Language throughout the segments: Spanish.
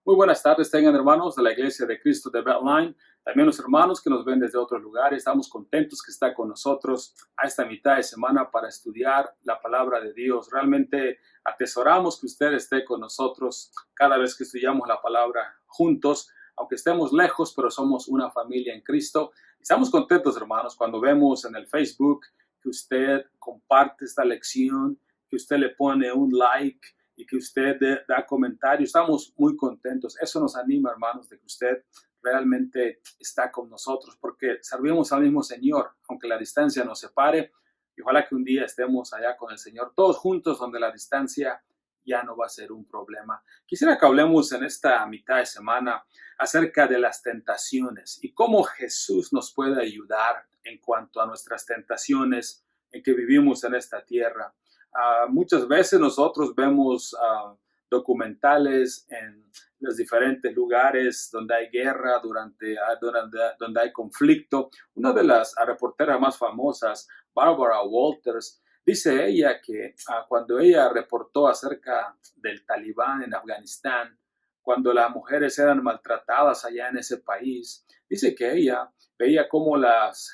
Muy buenas tardes, tengan hermanos de la Iglesia de Cristo de Beltline, también los hermanos que nos ven desde otros lugares. Estamos contentos que está con nosotros a esta mitad de semana para estudiar la palabra de Dios. Realmente atesoramos que usted esté con nosotros cada vez que estudiamos la palabra juntos, aunque estemos lejos, pero somos una familia en Cristo. Estamos contentos, hermanos, cuando vemos en el Facebook que usted comparte esta lección, que usted le pone un like y que usted da comentarios. Estamos muy contentos. Eso nos anima, hermanos, de que usted realmente está con nosotros, porque servimos al mismo Señor, aunque la distancia nos separe. Y ojalá que un día estemos allá con el Señor, todos juntos, donde la distancia ya no va a ser un problema. Quisiera que hablemos en esta mitad de semana acerca de las tentaciones y cómo Jesús nos puede ayudar en cuanto a nuestras tentaciones en que vivimos en esta tierra. Muchas veces nosotros vemos documentales en los diferentes lugares donde hay guerra, donde hay conflicto. Una de las reporteras más famosas, Barbara Walters, dice ella que cuando ella reportó acerca del Talibán en Afganistán, cuando las mujeres eran maltratadas allá en ese país, dice que ella veía cómo las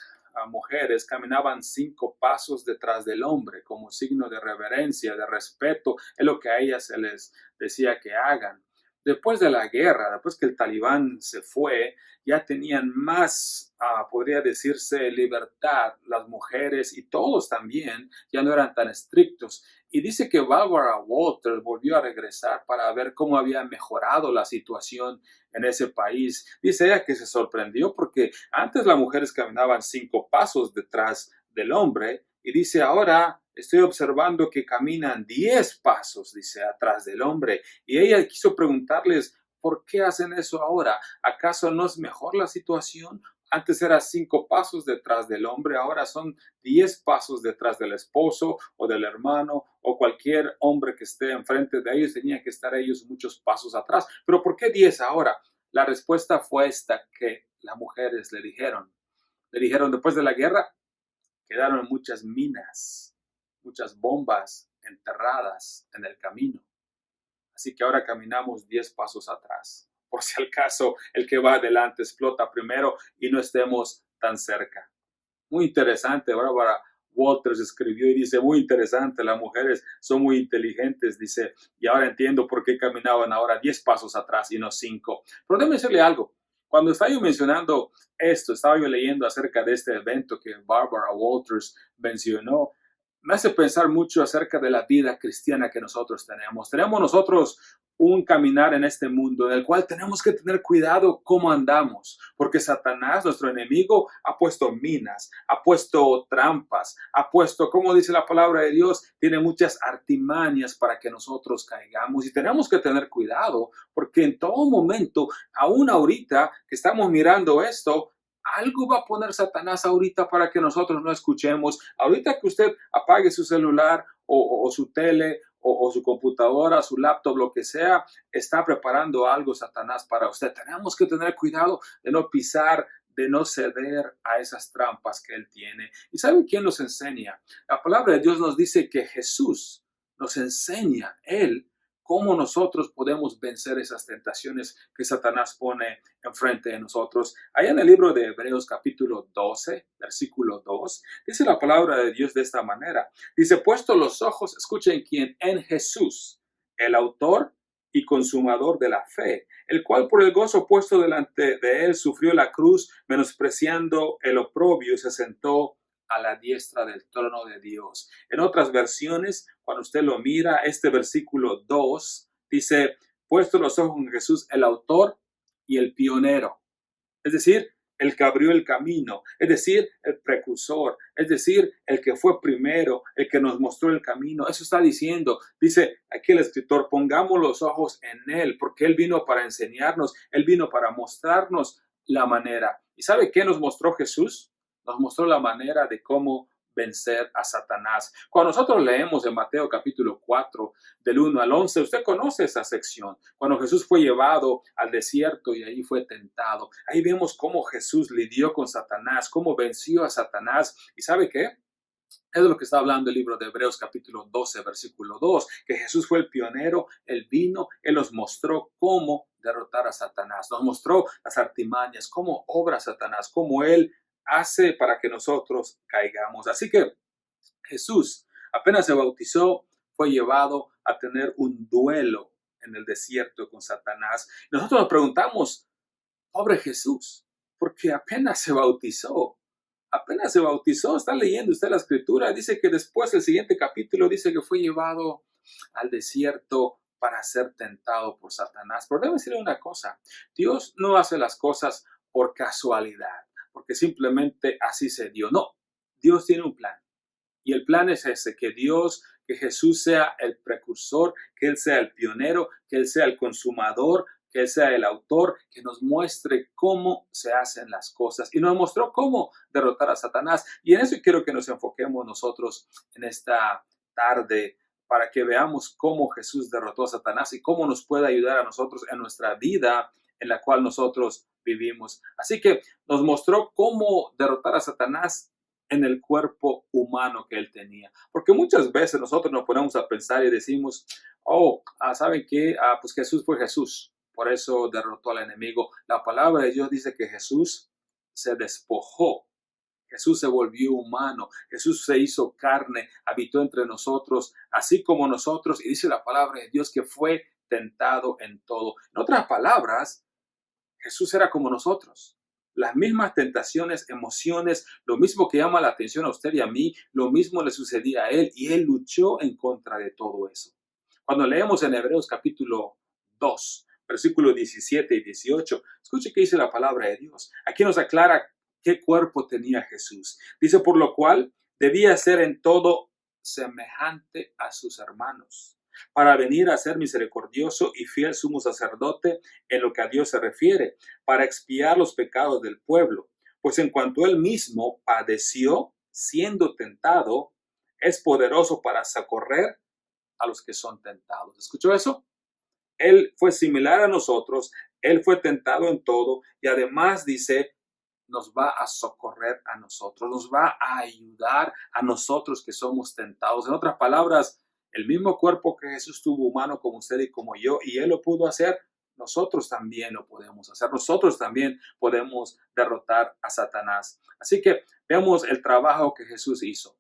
mujeres caminaban 5 pasos detrás del hombre como signo de reverencia, de respeto, es lo que a ellas se les decía que hagan. Después de la guerra, después que el Talibán se fue, ya tenían más, podría decirse, libertad las mujeres y todos también, ya no eran tan estrictos. Y dice que Barbara Walters volvió a regresar para ver cómo había mejorado la situación en ese país. Dice ella que se sorprendió porque antes las mujeres caminaban 5 pasos detrás del hombre y dice ahora estoy observando que caminan 10 pasos, dice, atrás del hombre. Y ella quiso preguntarles, ¿por qué hacen eso ahora? ¿Acaso no es mejor la situación? Antes era 5 pasos detrás del hombre, ahora son 10 pasos detrás del esposo o del hermano o cualquier hombre que esté enfrente de ellos. Tenían que estar ellos muchos pasos atrás. ¿Pero por qué 10 ahora? La respuesta fue esta que las mujeres le dijeron. Le dijeron, después de la guerra quedaron muchas minas, muchas bombas enterradas en el camino. Así que ahora caminamos 10 pasos atrás, por si al caso el que va adelante explota primero y no estemos tan cerca. Muy interesante, Bárbara Walters escribió y dice, muy interesante, las mujeres son muy inteligentes, dice, y ahora entiendo por qué caminaban ahora 10 pasos atrás y no 5. Pero déjeme decirle algo, cuando estaba yo mencionando esto, estaba yo leyendo acerca de este evento que Barbara Walters mencionó, me hace pensar mucho acerca de la vida cristiana que nosotros tenemos. Tenemos nosotros un caminar en este mundo en el cual tenemos que tener cuidado cómo andamos, porque Satanás, nuestro enemigo, ha puesto minas, ha puesto trampas, ha puesto, como dice la palabra de Dios, tiene muchas artimañas para que nosotros caigamos y tenemos que tener cuidado, porque en todo momento, aún ahorita que estamos mirando esto, algo va a poner Satanás ahorita para que nosotros no escuchemos. Ahorita que usted apague su celular o su tele o su computadora, su laptop, lo que sea, está preparando algo Satanás para usted. Tenemos que tener cuidado de no pisar, de no ceder a esas trampas que él tiene. ¿Y saben quién nos enseña? La palabra de Dios nos dice que Jesús nos enseña, él, cómo nosotros podemos vencer esas tentaciones que Satanás pone enfrente de nosotros. Allá en el libro de Hebreos capítulo 12, versículo 2, dice la palabra de Dios de esta manera. Dice, puesto los ojos, escuchen quién, en Jesús, el autor y consumador de la fe, el cual por el gozo puesto delante de él sufrió la cruz, menospreciando el oprobio, se sentó a la diestra del trono de Dios. En otras versiones, cuando usted lo mira, este versículo 2 dice, puesto los ojos en Jesús, el autor y el pionero. Es decir, el que abrió el camino, es decir, el precursor, es decir, el que fue primero, el que nos mostró el camino. Eso está diciendo, dice aquí el escritor, pongamos los ojos en él, porque él vino para enseñarnos, él vino para mostrarnos la manera. ¿Y sabe qué nos mostró Jesús? Nos mostró la manera de cómo vencer a Satanás. Cuando nosotros leemos en Mateo capítulo 4, del 1 al 11, usted conoce esa sección. Cuando Jesús fue llevado al desierto y ahí fue tentado, ahí vemos cómo Jesús lidió con Satanás, cómo venció a Satanás. ¿Y sabe qué? Es de lo que está hablando el libro de Hebreos capítulo 12, versículo 2, que Jesús fue el pionero, él vino, él nos mostró cómo derrotar a Satanás, nos mostró las artimañas, cómo obra Satanás, cómo él hace para que nosotros caigamos. Así que Jesús apenas se bautizó, fue llevado a tener un duelo en el desierto con Satanás. Nosotros nos preguntamos, pobre Jesús, porque apenas se bautizó, está leyendo usted la escritura, dice que después el siguiente capítulo dice que fue llevado al desierto para ser tentado por Satanás. Pero debo decirle una cosa, Dios no hace las cosas por casualidad, porque simplemente así se dio. No, Dios tiene un plan. Y el plan es ese, que Jesús sea el precursor, que Él sea el pionero, que Él sea el consumador, que Él sea el autor, que nos muestre cómo se hacen las cosas. Y nos mostró cómo derrotar a Satanás. Y en eso quiero que nos enfoquemos nosotros en esta tarde, para que veamos cómo Jesús derrotó a Satanás y cómo nos puede ayudar a nosotros en nuestra vida en la cual nosotros vivimos. Así que nos mostró cómo derrotar a Satanás en el cuerpo humano que él tenía. Porque muchas veces nosotros nos ponemos a pensar y decimos, ¿saben qué? Pues Jesús fue Jesús, por eso derrotó al enemigo. La palabra de Dios dice que Jesús se despojó, Jesús se volvió humano, Jesús se hizo carne, habitó entre nosotros, así como nosotros, y dice la palabra de Dios que fue tentado en todo. En otras palabras, Jesús era como nosotros. Las mismas tentaciones, emociones, lo mismo que llama la atención a usted y a mí, lo mismo le sucedía a él y él luchó en contra de todo eso. Cuando leemos en Hebreos capítulo 2, versículos 17 y 18, escuche qué dice la palabra de Dios. Aquí nos aclara qué cuerpo tenía Jesús. Dice, por lo cual debía ser en todo semejante a sus hermanos, para venir a ser misericordioso y fiel sumo sacerdote en lo que a Dios se refiere, para expiar los pecados del pueblo. Pues en cuanto él mismo padeció siendo tentado, es poderoso para socorrer a los que son tentados. ¿Escuchó eso? Él fue similar a nosotros, él fue tentado en todo y además dice, nos va a socorrer a nosotros, nos va a ayudar a nosotros que somos tentados. En otras palabras, el mismo cuerpo que Jesús tuvo humano como usted y como yo, y Él lo pudo hacer, nosotros también lo podemos hacer. Nosotros también podemos derrotar a Satanás. Así que veamos el trabajo que Jesús hizo.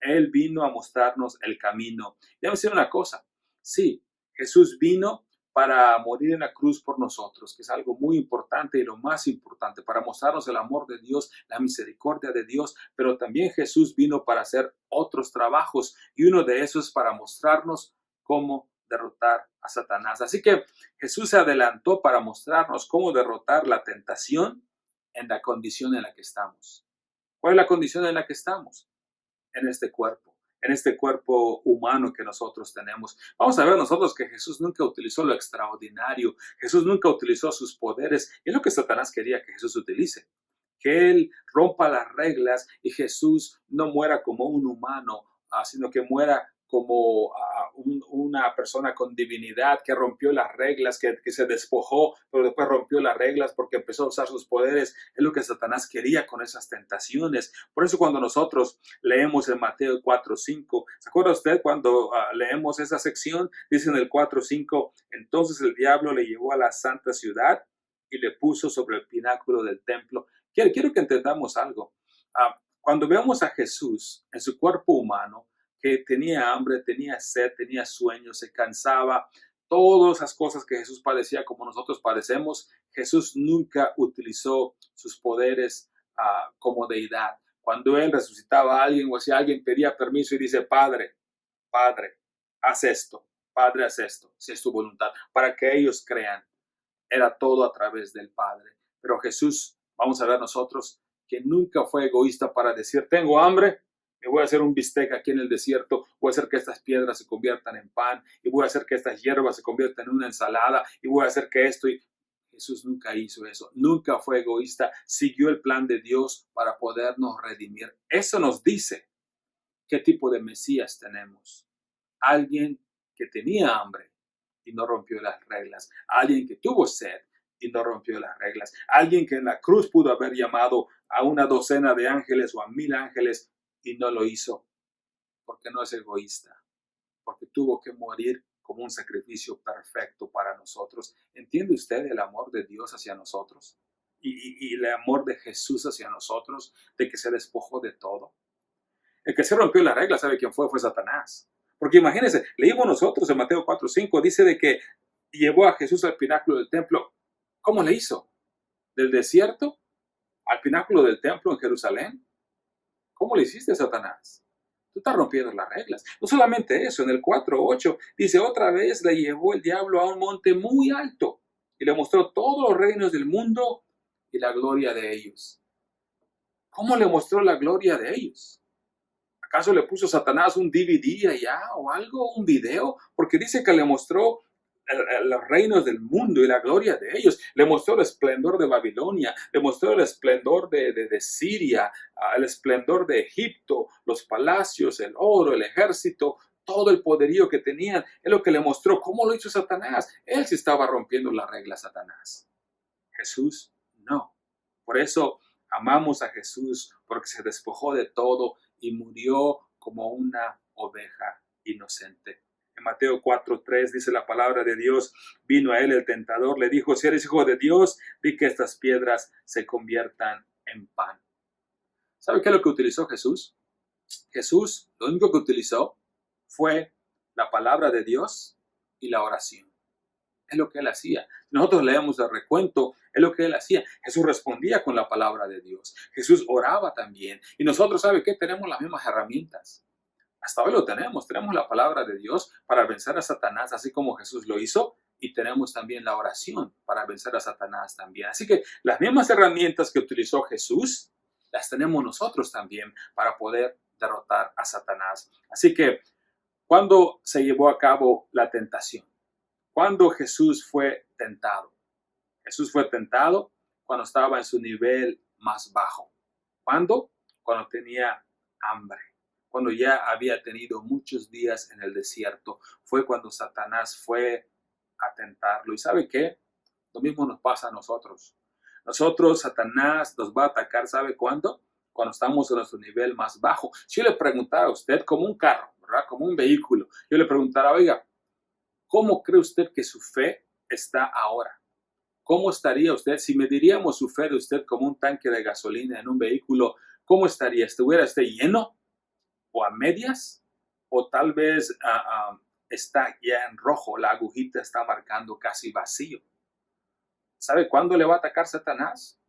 Él vino a mostrarnos el camino. Déjame decir una cosa. Sí, Jesús vino para morir en la cruz por nosotros, que es algo muy importante y lo más importante, para mostrarnos el amor de Dios, la misericordia de Dios, pero también Jesús vino para hacer otros trabajos y uno de esos es para mostrarnos cómo derrotar a Satanás. Así que Jesús se adelantó para mostrarnos cómo derrotar la tentación en la condición en la que estamos. ¿Cuál es la condición en la que estamos? En este cuerpo humano que nosotros tenemos. Vamos a ver nosotros que Jesús nunca utilizó lo extraordinario, Jesús nunca utilizó sus poderes, y es lo que Satanás quería que Jesús utilice, que él rompa las reglas y Jesús no muera como un humano, sino que muera como una persona con divinidad que rompió las reglas, que se despojó, pero después rompió las reglas porque empezó a usar sus poderes. Es lo que Satanás quería con esas tentaciones. Por eso cuando nosotros leemos en Mateo 4:5, ¿se acuerda usted cuando leemos esa sección? Dice en el 4:5, entonces el diablo le llevó a la santa ciudad y le puso sobre el pináculo del templo. Quiero que entendamos algo. Cuando vemos a Jesús en su cuerpo humano, que tenía hambre, tenía sed, tenía sueño, se cansaba, todas esas cosas que Jesús padecía como nosotros padecemos, Jesús nunca utilizó sus poderes como deidad. Cuando él resucitaba a alguien o si alguien pedía permiso y dice, Padre, haz esto, Padre, haz esto, si es tu voluntad, para que ellos crean. Era todo a través del Padre. Pero Jesús, vamos a ver nosotros, que nunca fue egoísta para decir, tengo hambre, me voy a hacer un bistec aquí en el desierto, voy a hacer que estas piedras se conviertan en pan, y voy a hacer que estas hierbas se conviertan en una ensalada, y voy a hacer que esto. Y Jesús nunca hizo eso, nunca fue egoísta, siguió el plan de Dios para podernos redimir. Eso nos dice qué tipo de Mesías tenemos. Alguien que tenía hambre y no rompió las reglas. Alguien que tuvo sed y no rompió las reglas. Alguien que en la cruz pudo haber llamado a una docena de ángeles o a 1000 ángeles y no lo hizo. porque no es egoísta, porque tuvo que morir como un sacrificio perfecto para nosotros. ¿Entiende usted el amor de Dios hacia nosotros? Y el amor de Jesús hacia nosotros, de que se despojó de todo. El que se rompió la regla, ¿sabe quién fue? Fue Satanás. Porque imagínense, leímos nosotros en Mateo 4:5, dice de que llevó a Jesús al pináculo del templo. ¿Cómo le hizo? ¿Del desierto al pináculo del templo en Jerusalén? ¿Cómo le hiciste, Satanás? Tú estás rompiendo las reglas. No solamente eso, en el 4:8 dice, otra vez le llevó el diablo a un monte muy alto y le mostró todos los reinos del mundo y la gloria de ellos. ¿Cómo le mostró la gloria de ellos? ¿Acaso le puso Satanás un DVD allá o algo, un video? Porque dice que le mostró los reinos del mundo y la gloria de ellos. Le mostró el esplendor de Babilonia, le mostró el esplendor de Siria, el esplendor de Egipto, los palacios, el oro, el ejército, todo el poderío que tenían. Es lo que le mostró. ¿Cómo lo hizo Satanás? Él sí estaba rompiendo las reglas, Satanás. Jesús no. Por eso amamos a Jesús, porque se despojó de todo y murió como una oveja inocente. En Mateo 4:3 dice la palabra de Dios, vino a él el tentador, le dijo, si eres hijo de Dios, di que estas piedras se conviertan en pan. ¿Sabe qué es lo que utilizó Jesús? Jesús lo único que utilizó fue la palabra de Dios y la oración. Es lo que él hacía. Nosotros leemos el recuento, es lo que él hacía. Jesús respondía con la palabra de Dios. Jesús oraba también. Y nosotros, ¿sabe qué? Tenemos las mismas herramientas. Hasta hoy lo tenemos. Tenemos la palabra de Dios para vencer a Satanás, así como Jesús lo hizo. Y tenemos también la oración para vencer a Satanás también. Así que las mismas herramientas que utilizó Jesús, las tenemos nosotros también para poder derrotar a Satanás. Así que, ¿cuándo se llevó a cabo la tentación? ¿Cuándo Jesús fue tentado? Jesús fue tentado cuando estaba en su nivel más bajo. ¿Cuándo? Cuando tenía hambre. Cuando ya había tenido muchos días en el desierto. Fue cuando Satanás fue a tentarlo. ¿Y sabe qué? Lo mismo nos pasa a nosotros. Nosotros, Satanás nos va a atacar, ¿sabe cuándo? Cuando estamos en nuestro nivel más bajo. Si yo le preguntara a usted, como un carro, ¿verdad? Como un vehículo, yo le preguntara, oiga, ¿cómo cree usted que su fe está ahora? ¿Cómo estaría usted si mediríamos su fe de usted como un tanque de gasolina en un vehículo? ¿Cómo estaría? ¿Estuviera usted lleno o a medias? ¿O tal vez está ya en rojo, la agujita está marcando casi vacío? ¿Sabe cuándo le va a atacar Satanás?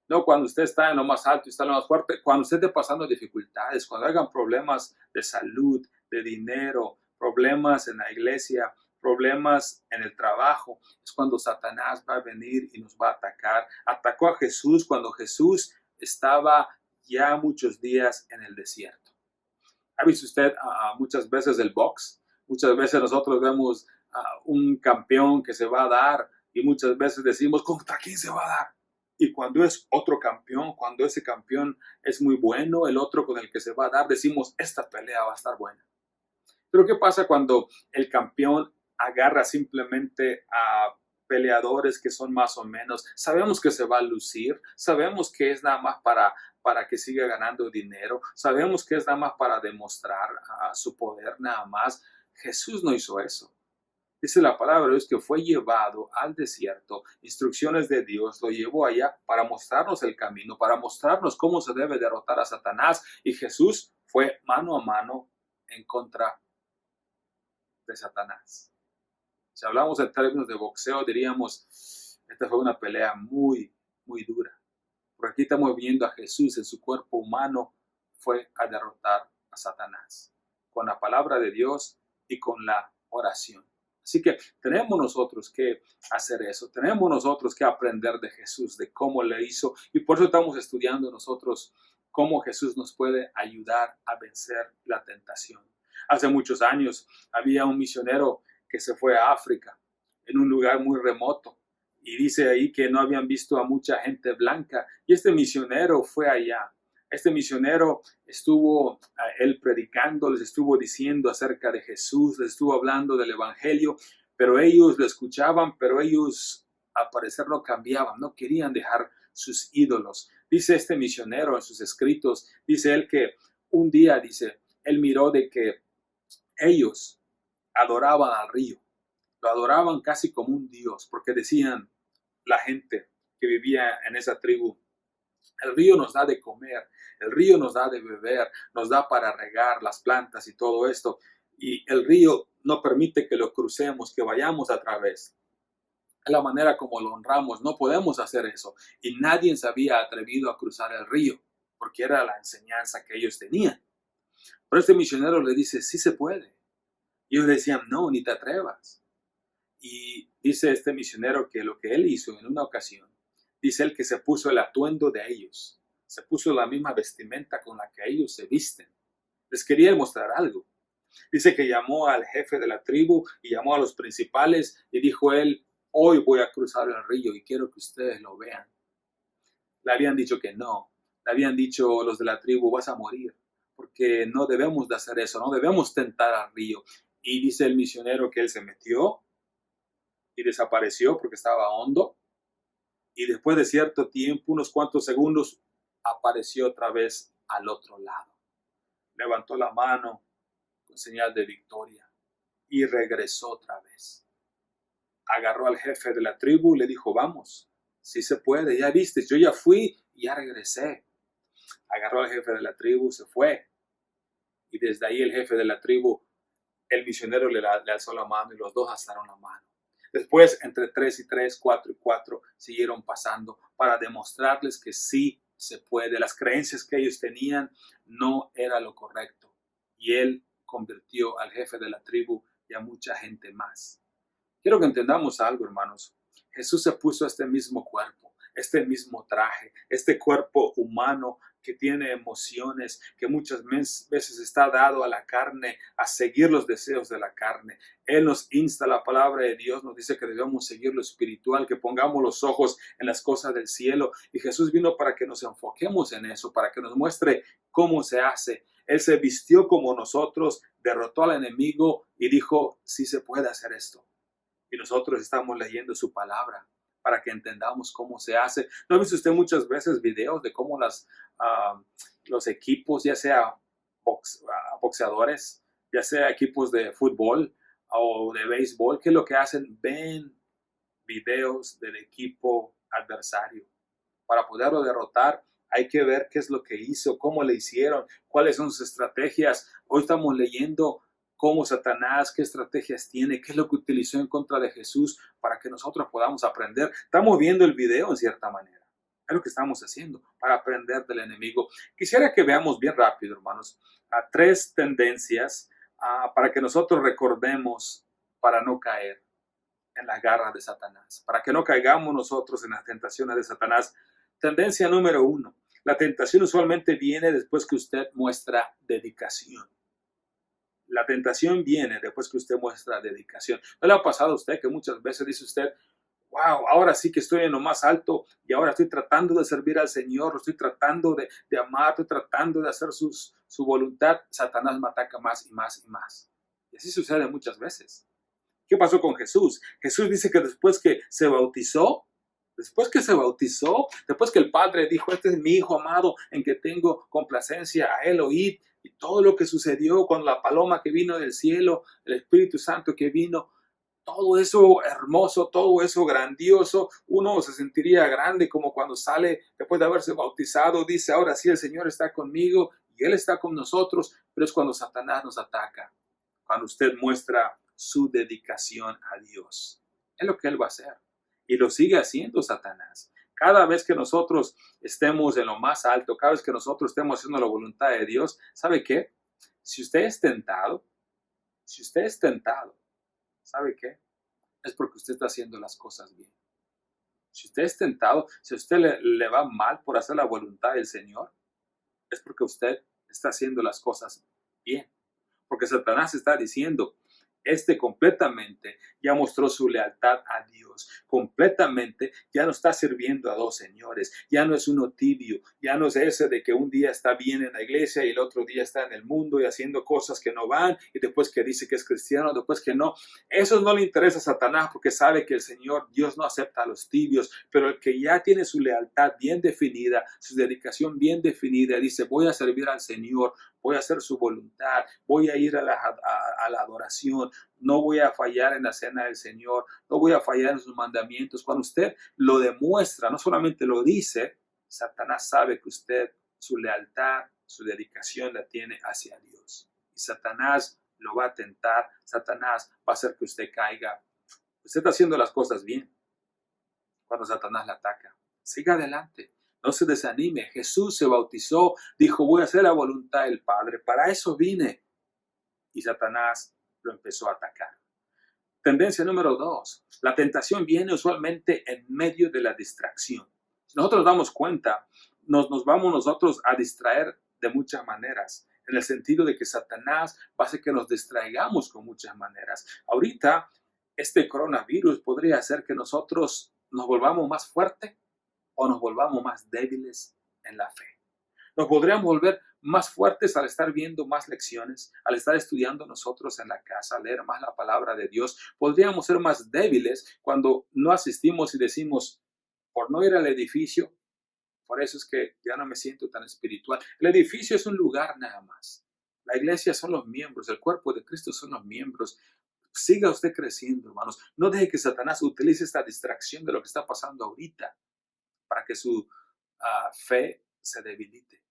No cuando usted está en lo más alto y está en lo más fuerte, cuando usted esté pasando dificultades, cuando hagan problemas de salud, de dinero, problemas en la iglesia, problemas en el trabajo, es cuando Satanás va a venir y nos va a atacar. Atacó a Jesús cuando Jesús estaba ya muchos días en el desierto. ¿Ha visto usted muchas veces el box? Muchas veces nosotros vemos un campeón que se va a dar y muchas veces decimos, ¿contra quién se va a dar? Y cuando es otro campeón, cuando ese campeón es muy bueno, el otro con el que se va a dar, decimos, esta pelea va a estar buena. Pero ¿qué pasa cuando el campeón agarra simplemente a peleadores que son más o menos? Sabemos que se va a lucir, sabemos que es nada más para que siga ganando dinero, sabemos que es nada más para demostrar su poder nada más. Jesús no hizo eso. Dice la palabra de Dios que fue llevado al desierto, instrucciones de Dios, lo llevó allá para mostrarnos el camino, para mostrarnos cómo se debe derrotar a Satanás. Y Jesús fue mano a mano en contra de Satanás. Si hablamos en términos de boxeo, diríamos, esta fue una pelea muy, muy dura. Por aquí estamos viendo a Jesús en su cuerpo humano, fue a derrotar a Satanás, con la palabra de Dios y con la oración. Así que tenemos nosotros que hacer eso, tenemos nosotros que aprender de Jesús, de cómo le hizo, y por eso estamos estudiando nosotros cómo Jesús nos puede ayudar a vencer la tentación. Hace muchos años había un misionero que se fue a África, en un lugar muy remoto, y dice ahí que no habían visto a mucha gente blanca, y este misionero fue allá. Este misionero estuvo él predicando, les estuvo diciendo acerca de Jesús, les estuvo hablando del evangelio, pero ellos lo escuchaban, pero ellos al parecer no cambiaban, no querían dejar sus ídolos. Dice este misionero en sus escritos, dice él que un día, dice, él miró de que ellos adoraban al río, lo adoraban casi como un dios, porque decían la gente que vivía en esa tribu: el río nos da de comer, el río nos da de beber, nos da para regar las plantas y todo esto, y el río no permite que lo crucemos, que vayamos a través. Es la manera como lo honramos, no podemos hacer eso. Y nadie se había atrevido a cruzar el río, porque era la enseñanza que ellos tenían. Pero este misionero le dice: sí se puede. Y ellos le decían: no, ni te atrevas. Y dice este misionero que lo que él hizo en una ocasión, dice él que se puso el atuendo de ellos, se puso la misma vestimenta con la que ellos se visten. Les quería mostrar algo. Dice que llamó al jefe de la tribu y llamó a los principales y dijo él: hoy voy a cruzar el río y quiero que ustedes lo vean. Le habían dicho que no, le habían dicho los de la tribu: vas a morir, porque no debemos de hacer eso, no debemos tentar al río. Y dice el misionero que él se metió y desapareció porque estaba hondo, y después de cierto tiempo, unos cuantos segundos, apareció otra vez al otro lado. Levantó la mano con señal de victoria y regresó otra vez. Agarró al jefe de la tribu y le dijo: vamos, si se puede, ya viste, yo ya fui y ya regresé. Agarró al jefe de la tribu, se fue, y desde ahí el jefe de la tribu, el misionero le alzó la mano y los dos alzaron la mano. Después, entre 3 y 3, 4 y 4, siguieron pasando para demostrarles que sí se puede. Las creencias que ellos tenían no era lo correcto. Y él convirtió al jefe de la tribu y a mucha gente más. Quiero que entendamos algo, hermanos. Jesús se puso este mismo cuerpo, este mismo traje, este cuerpo humano que tiene emociones, que muchas veces está dado a la carne, a seguir los deseos de la carne. Él nos insta, la palabra de Dios nos dice que debemos seguir lo espiritual, que pongamos los ojos en las cosas del cielo. Y Jesús vino para que nos enfoquemos en eso, para que nos muestre cómo se hace. Él se vistió como nosotros, derrotó al enemigo y dijo: sí se puede hacer esto. Y nosotros estamos leyendo su palabra para que entendamos cómo se hace. ¿No ha visto usted muchas veces videos de cómo los equipos, ya sea boxeadores, ya sea equipos de fútbol o de béisbol, qué es lo que hacen? Ven videos del equipo adversario. Para poderlo derrotar, hay que ver qué es lo que hizo, cómo le hicieron, cuáles son sus estrategias. Hoy estamos leyendo cómo Satanás, qué estrategias tiene, qué es lo que utilizó en contra de Jesús para que nosotros podamos aprender. Estamos viendo el video en cierta manera. Es lo que estamos haciendo para aprender del enemigo. Quisiera que veamos bien rápido, hermanos, a 3 tendencias para que nosotros recordemos para no caer en las garras de Satanás, para que no caigamos nosotros en las tentaciones de Satanás. Tendencia número 1. La tentación usualmente viene después que usted muestra dedicación. La tentación viene después que usted muestra dedicación. ¿No le ha pasado a usted que muchas veces dice usted: wow, ahora sí que estoy en lo más alto y ahora estoy tratando de servir al Señor, estoy tratando de amar, estoy tratando de hacer su voluntad? Satanás me ataca más y más y más. Y así sucede muchas veces. ¿Qué pasó con Jesús? Jesús dice que después que se bautizó, después que el Padre dijo: este es mi Hijo amado en que tengo complacencia, a él oíd, y todo lo que sucedió con la paloma que vino del cielo, el Espíritu Santo que vino, todo eso hermoso, todo eso grandioso, uno se sentiría grande como cuando sale después de haberse bautizado, dice: ahora sí el Señor está conmigo y Él está con nosotros. Pero es cuando Satanás nos ataca, cuando usted muestra su dedicación a Dios. Es lo que Él va a hacer. Y lo sigue haciendo Satanás. Cada vez que nosotros estemos en lo más alto, cada vez que nosotros estemos haciendo la voluntad de Dios, ¿sabe qué? Si usted es tentado, ¿sabe qué? Es porque usted está haciendo las cosas bien. Si usted es tentado, si a usted le va mal por hacer la voluntad del Señor, es porque usted está haciendo las cosas bien. Porque Satanás está diciendo: este completamente ya mostró su lealtad a Dios, completamente ya no está sirviendo a dos señores, ya no es uno tibio, ya no es ese de que un día está bien en la iglesia y el otro día está en el mundo y haciendo cosas que no van, y después que dice que es cristiano, después que no. Eso no le interesa a Satanás, porque sabe que el Señor Dios no acepta a los tibios, pero el que ya tiene su lealtad bien definida, su dedicación bien definida, dice: voy a servir al Señor, voy a hacer su voluntad, voy a ir a la adoración, no voy a fallar en la cena del Señor, no voy a fallar en sus mandamientos. Cuando usted lo demuestra, no solamente lo dice, Satanás sabe que usted su lealtad, su dedicación la tiene hacia Dios. Y Satanás lo va a tentar, Satanás va a hacer que usted caiga. Usted está haciendo las cosas bien cuando Satanás la ataca. Siga adelante, no se desanime. Jesús se bautizó, dijo, voy a hacer la voluntad del Padre, para eso vine. Y Satanás lo empezó a atacar. Tendencia número 2. La tentación viene usualmente en medio de la distracción. Si nosotros nos damos cuenta, nos vamos nosotros a distraer de muchas maneras, en el sentido de que Satanás va a hacer que nos distraigamos con muchas maneras. Ahorita, este coronavirus podría hacer que nosotros nos volvamos más fuertes o nos volvamos más débiles en la fe. Nos podríamos volver más fuertes al estar viendo más lecciones, al estar estudiando nosotros en la casa, leer más la palabra de Dios. Podríamos ser más débiles cuando no asistimos y decimos, por no ir al edificio, por eso es que ya no me siento tan espiritual. El edificio es un lugar nada más. La iglesia son los miembros, el cuerpo de Cristo son los miembros. Siga usted creciendo, hermanos. No deje que Satanás utilice esta distracción de lo que está pasando ahorita para que su fe se debilite.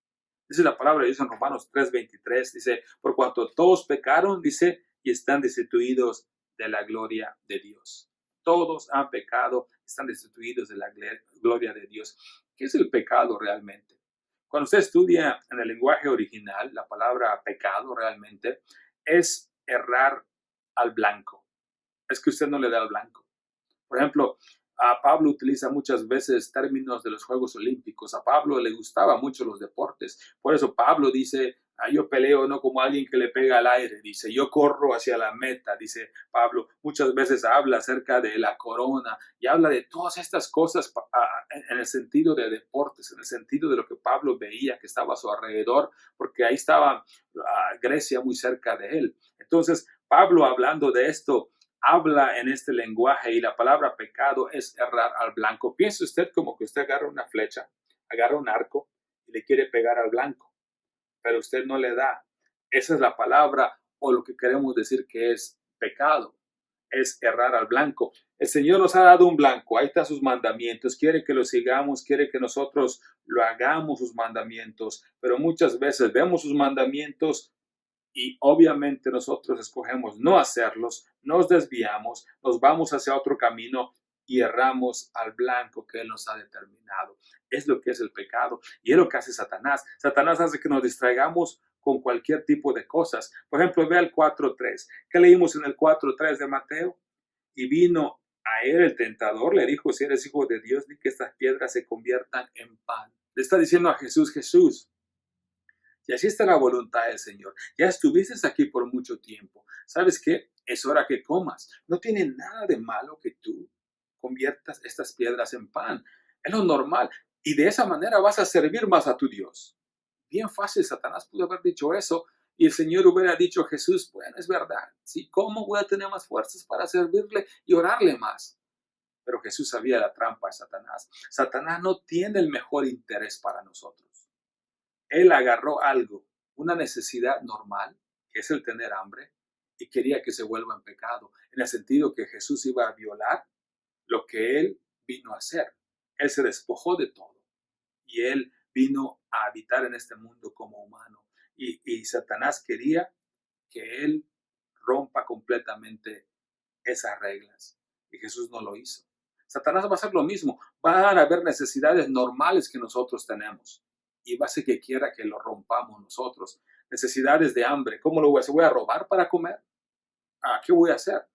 Dice la palabra de Dios en Romanos 3:23, dice, por cuanto todos pecaron, dice, y están destituidos de la gloria de Dios. Todos han pecado, están destituidos de la gloria de Dios. ¿Qué es el pecado realmente? Cuando usted estudia en el lenguaje original, la palabra pecado realmente es errar al blanco. Es que usted no le da al blanco. Por ejemplo, a Pablo utiliza muchas veces términos de los Juegos Olímpicos. A Pablo le gustaban mucho los deportes. Por eso Pablo dice, yo peleo no como alguien que le pega al aire. Dice, yo corro hacia la meta. Dice Pablo, muchas veces habla acerca de la corona y habla de todas estas cosas en el sentido de deportes, en el sentido de lo que Pablo veía que estaba a su alrededor, porque ahí estaba Grecia muy cerca de él. Entonces, Pablo hablando de esto, habla en este lenguaje y la palabra pecado es errar al blanco. Piense usted como que usted agarra una flecha, agarra un arco y le quiere pegar al blanco, pero usted no le da. Esa es la palabra o lo que queremos decir que es pecado, es errar al blanco. El Señor nos ha dado un blanco, ahí están sus mandamientos, quiere que lo sigamos, quiere que nosotros lo hagamos sus mandamientos, pero muchas veces vemos sus mandamientos y obviamente nosotros escogemos no hacerlos, nos desviamos, nos vamos hacia otro camino y erramos al blanco que Él nos ha determinado. Es lo que es el pecado y es lo que hace Satanás. Satanás hace que nos distraigamos con cualquier tipo de cosas. Por ejemplo, ve el 4:3. ¿Qué leímos en el 4:3 de Mateo? Y vino a él el tentador, le dijo, si eres hijo de Dios, di que estas piedras se conviertan en pan. Le está diciendo a Jesús, Jesús, y así está la voluntad del Señor. Ya estuviste aquí por mucho tiempo. ¿Sabes qué? Es hora que comas. No tiene nada de malo que tú conviertas estas piedras en pan. Es lo normal. Y de esa manera vas a servir más a tu Dios. Bien fácil, Satanás pudo haber dicho eso y el Señor hubiera dicho, Jesús, bueno, es verdad. ¿Sí? ¿Cómo voy a tener más fuerzas para servirle y orarle más? Pero Jesús sabía la trampa de Satanás. Satanás no tiene el mejor interés para nosotros. Él agarró algo, una necesidad normal, que es el tener hambre, y quería que se vuelva en pecado, en el sentido que Jesús iba a violar lo que Él vino a hacer. Él se despojó de todo y Él vino a habitar en este mundo como humano. Y Satanás quería que Él rompa completamente esas reglas. Y Jesús no lo hizo. Satanás va a hacer lo mismo. Van a haber necesidades normales que nosotros tenemos. Y va a ser que quiera que lo rompamos nosotros. Necesidades de hambre. ¿Cómo lo voy a hacer? ¿Voy a robar para comer? ¿Qué voy a hacer?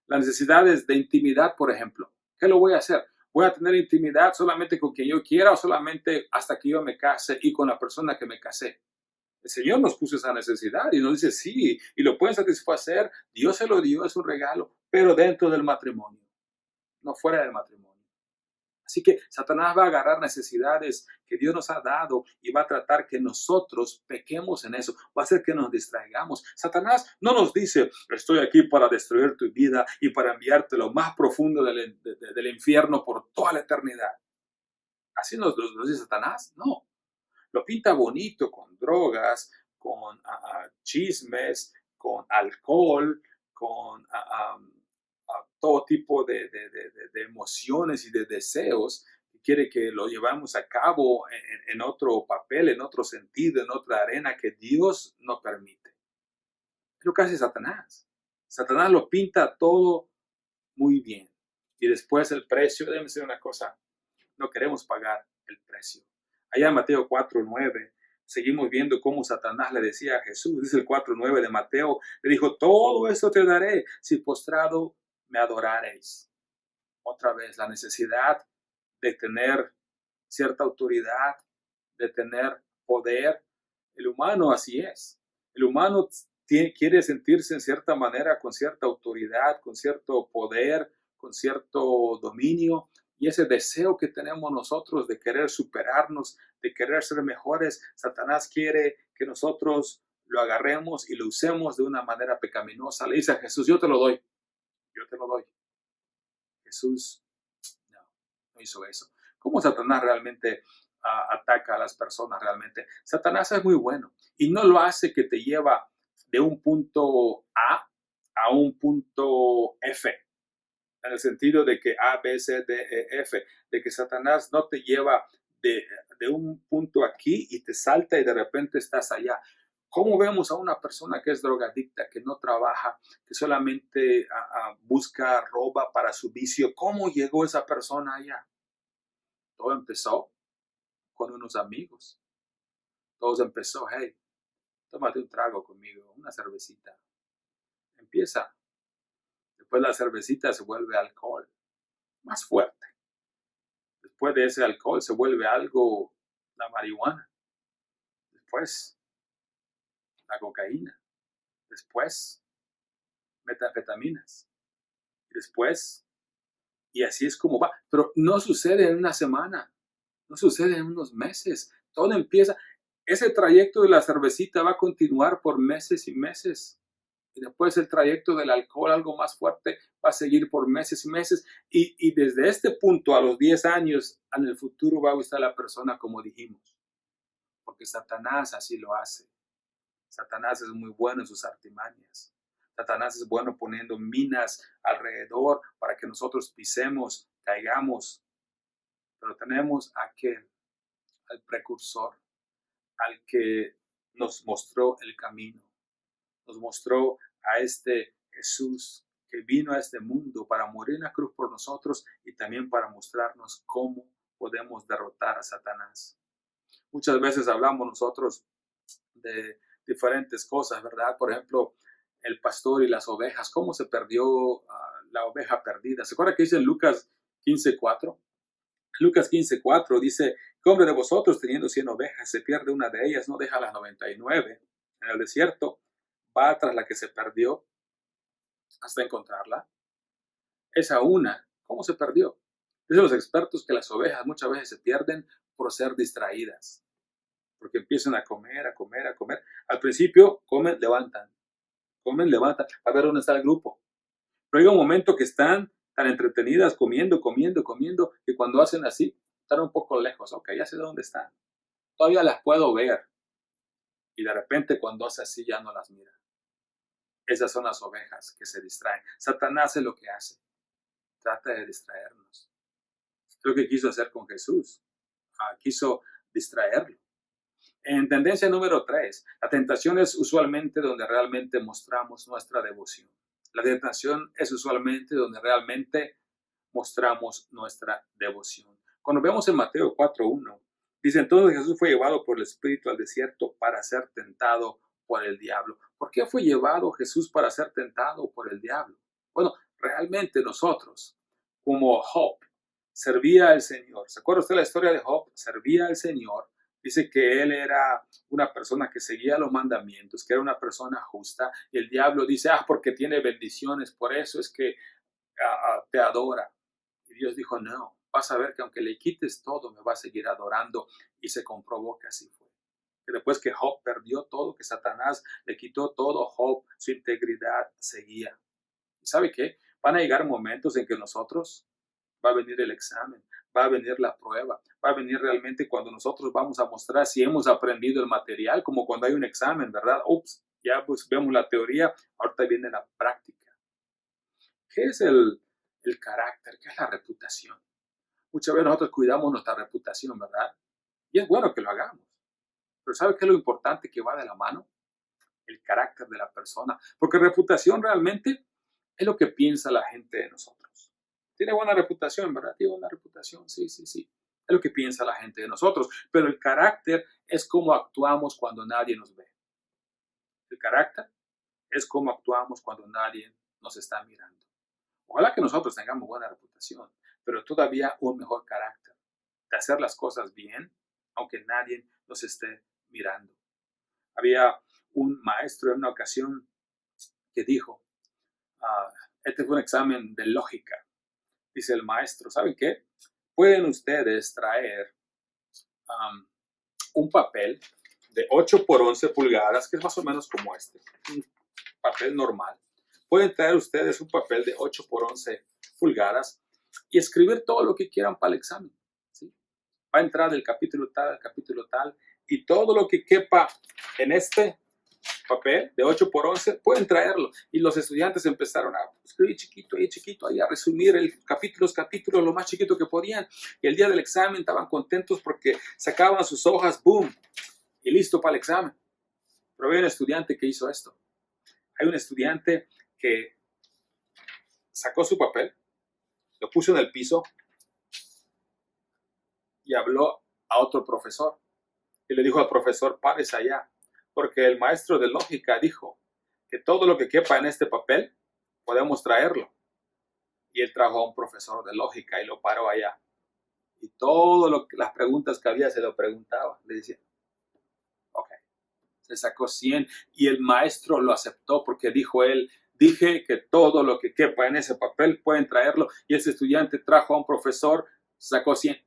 Las necesidades de intimidad, por ejemplo. ¿Qué lo voy a hacer? ¿Voy a tener intimidad solamente con quien yo quiera o solamente hasta que yo me case y con la persona que me casé? El Señor nos puso esa necesidad y nos dice sí, y lo pueden satisfacer. Dios se lo dio, es un regalo, pero dentro del matrimonio, no fuera del matrimonio. Así que Satanás va a agarrar necesidades que Dios nos ha dado y va a tratar que nosotros pequemos en eso. Va a hacer que nos distraigamos. Satanás no nos dice, estoy aquí para destruir tu vida y para enviarte lo más profundo del infierno por toda la eternidad. Así nos dice Satanás. No. lo pinta bonito con drogas, con chismes, con alcohol, con todo tipo de emociones y de deseos, y quiere que lo llevamos a cabo en otro papel, en otro sentido, en otra arena que Dios no permite. Es lo que hace Satanás. Satanás lo pinta todo muy bien. Y después el precio, déjeme decir una cosa, no queremos pagar el precio. Allá en Mateo 4:9, seguimos viendo cómo Satanás le decía a Jesús, dice el 4:9 de Mateo, le dijo, todo esto te daré si postrado me adorareis. Otra vez, la necesidad de tener cierta autoridad, de tener poder. El humano así es. El humano quiere sentirse en cierta manera con cierta autoridad, con cierto poder, con cierto dominio. Y ese deseo que tenemos nosotros de querer superarnos, de querer ser mejores, Satanás quiere que nosotros lo agarremos y lo usemos de una manera pecaminosa. Le dice a Jesús, yo te lo doy, yo te lo doy. Jesús no hizo eso. ¿Cómo Satanás realmente ataca a las personas realmente? Satanás es muy bueno y no lo hace que te lleva de un punto a un punto F, en el sentido de que A, B, C, D, E, F, de que Satanás no te lleva de un punto aquí y te salta y de repente estás allá. ¿Cómo vemos a una persona que es drogadicta, que no trabaja, que solamente busca, roba para su vicio? ¿Cómo llegó esa persona allá? Todo empezó con unos amigos. Todo empezó, hey, tómate un trago conmigo, una cervecita. Empieza. Después la cervecita se vuelve alcohol, más fuerte. Después de ese alcohol se vuelve algo, la marihuana. Después, la cocaína. Después, metanfetaminas. Después, y así es como va. Pero no sucede en una semana, no sucede en unos meses. Todo empieza, ese trayecto de la cervecita va a continuar por meses y meses. Y después el trayecto del alcohol, algo más fuerte, va a seguir por meses y meses. Y desde este punto a los 10 años, en el futuro va a estar la persona como dijimos. Porque Satanás así lo hace. Satanás es muy bueno en sus artimañas. Satanás es bueno poniendo minas alrededor para que nosotros pisemos, caigamos. Pero tenemos a aquel, al precursor, al que nos mostró el camino. Nos mostró a este Jesús que vino a este mundo para morir en la cruz por nosotros y también para mostrarnos cómo podemos derrotar a Satanás. Muchas veces hablamos nosotros de diferentes cosas, ¿verdad? Por ejemplo, el pastor y las ovejas, cómo se perdió la oveja perdida. ¿Se acuerda que dice en Lucas 15:4? Lucas 15:4 dice, ¿qué hombre de vosotros teniendo 100 ovejas se pierde una de ellas, no deja las 99 en el desierto, va tras la que se perdió hasta encontrarla? Esa una, ¿cómo se perdió? Dicen los expertos que las ovejas muchas veces se pierden por ser distraídas, porque empiezan a comer, a comer, a comer. Al principio comen, levantan, a ver dónde está el grupo. Pero hay un momento que están tan entretenidas comiendo, comiendo, comiendo, que cuando hacen así, están un poco lejos. Ok, ya sé dónde están. Todavía las puedo ver. Y de repente cuando hace así ya no las mira. Esas son las ovejas que se distraen. Satanás es lo que hace. Trata de distraernos. Es lo que quiso hacer con Jesús. Quiso distraerlo. En tendencia número 3, la tentación es usualmente donde realmente mostramos nuestra devoción. La tentación es usualmente donde realmente mostramos nuestra devoción. Cuando vemos en Mateo 4:1, dice, entonces Jesús fue llevado por el Espíritu al desierto para ser tentado por el diablo. ¿Por qué fue llevado Jesús para ser tentado por el diablo? Bueno, realmente nosotros, como Job, servía al Señor. ¿Se acuerda usted la historia de Job? Servía al Señor. Dice que él era una persona que seguía los mandamientos, que era una persona justa. Y el diablo dice, porque tiene bendiciones, por eso es que te adora. Y Dios dijo, no, vas a ver que aunque le quites todo, me va a seguir adorando. Y se comprobó que así fue. Que después que Job perdió todo, que Satanás le quitó todo, Job, su integridad seguía. ¿Y sabe qué? Van a llegar momentos en que nosotros va a venir el examen, va a venir la prueba, va a venir realmente cuando nosotros vamos a mostrar si hemos aprendido el material, como cuando hay un examen, ¿verdad? Ups, ya pues vemos la teoría, ahorita viene la práctica. ¿Qué es el carácter? ¿Qué es la reputación? Muchas veces nosotros cuidamos nuestra reputación, ¿verdad? Y es bueno que lo hagamos. Pero ¿sabe qué es lo importante que va de la mano? El carácter de la persona. Porque reputación realmente es lo que piensa la gente de nosotros. Tiene buena reputación, ¿verdad? Tiene buena reputación, sí, sí, sí. Es lo que piensa la gente de nosotros. Pero el carácter es cómo actuamos cuando nadie nos ve. El carácter es cómo actuamos cuando nadie nos está mirando. Ojalá que nosotros tengamos buena reputación, pero todavía un mejor carácter de hacer las cosas bien, aunque nadie nos esté mirando. Había un maestro en una ocasión que dijo, este fue un examen de lógica. Dice el maestro, ¿saben qué? Pueden ustedes traer un papel de 8 por 11 pulgadas, que es más o menos como este, un papel normal. Pueden traer ustedes un papel de 8 por 11 pulgadas y escribir todo lo que quieran para el examen. ¿Sí? Va a entrar del capítulo tal al capítulo tal y todo lo que quepa en este papel de 8 por 11 pueden traerlo. Y los estudiantes empezaron a escribir chiquito, ahí a resumir los capítulos lo más chiquito que podían. Y el día del examen estaban contentos porque sacaban sus hojas, boom, y listo para el examen. Pero había un estudiante que hizo esto. Hay un estudiante que sacó su papel, lo puso en el piso y habló a otro profesor. Y le dijo al profesor, párese allá, porque el maestro de lógica dijo que todo lo que quepa en este papel podemos traerlo. Y él trajo a un profesor de lógica y lo paró allá. Y las preguntas que había se lo preguntaba. Le decía, ok, se sacó 100 y el maestro lo aceptó porque dijo él, dije que todo lo que quepa en ese papel pueden traerlo. Y ese estudiante trajo a un profesor, sacó 100.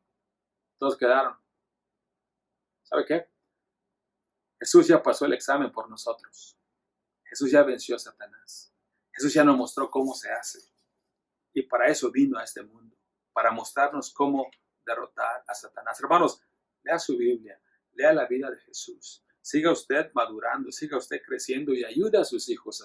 Todos quedaron. ¿Sabe qué? Jesús ya pasó el examen por nosotros. Jesús ya venció a Satanás. Jesús ya nos mostró cómo se hace. Y para eso vino a este mundo, para mostrarnos cómo derrotar a Satanás. Hermanos, lea su Biblia, lea la vida de Jesús. Siga usted madurando, siga usted creciendo y ayude a sus hijos,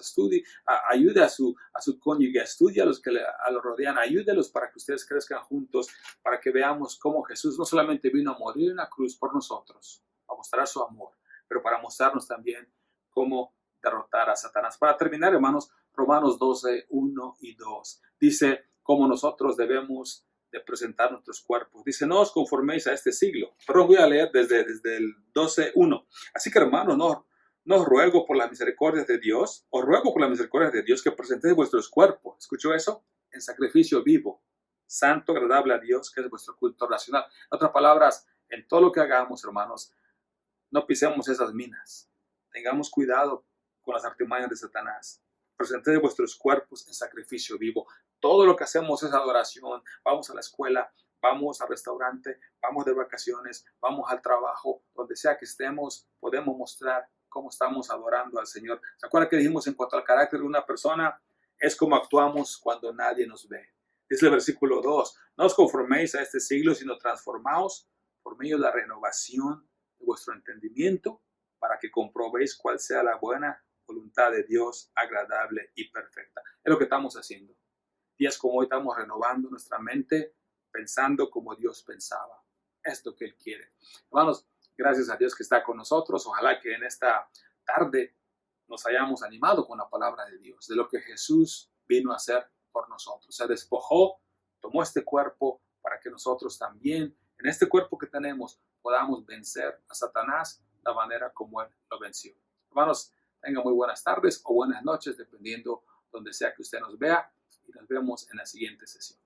ayude a su cónyuge, estudie a los que lo rodean, ayúdelos para que ustedes crezcan juntos, para que veamos cómo Jesús no solamente vino a morir en la cruz por nosotros, a mostrar su amor, pero para mostrarnos también cómo derrotar a Satanás. Para terminar, hermanos, Romanos 12, 1 y 2. Dice cómo nosotros debemos de presentar nuestros cuerpos. Dice, no os conforméis a este siglo. Perdón, voy a leer desde el 12, 1. Así que, hermanos, no os ruego por las misericordias de Dios, os ruego por las misericordias de Dios que presentéis vuestros cuerpos. ¿Escuchó eso? En sacrificio vivo, santo, agradable a Dios, que es vuestro culto racional. En otras palabras, en todo lo que hagamos, hermanos, no pisemos esas minas. Tengamos cuidado con las artimañas de Satanás. Presented vuestros cuerpos en sacrificio vivo. Todo lo que hacemos es adoración. Vamos a la escuela, vamos al restaurante, vamos de vacaciones, vamos al trabajo, donde sea que estemos, podemos mostrar cómo estamos adorando al Señor. ¿Se acuerdan que dijimos en cuanto al carácter de una persona? Es como actuamos cuando nadie nos ve. Dice el versículo 2, no os conforméis a este siglo, sino transformaos por medio de la renovación de vuestro entendimiento, para que comprobéis cuál sea la buena voluntad de Dios, agradable y perfecta. Es lo que estamos haciendo. Días como hoy estamos renovando nuestra mente, pensando como Dios pensaba. Es lo que Él quiere. Hermanos, gracias a Dios que está con nosotros. Ojalá que en esta tarde nos hayamos animado con la palabra de Dios, de lo que Jesús vino a hacer por nosotros. Se despojó, tomó este cuerpo para que nosotros también, en este cuerpo que tenemos, podamos vencer a Satanás de la manera como Él lo venció. Hermanos, tengan muy buenas tardes o buenas noches, dependiendo donde sea que usted nos vea, y nos vemos en la siguiente sesión.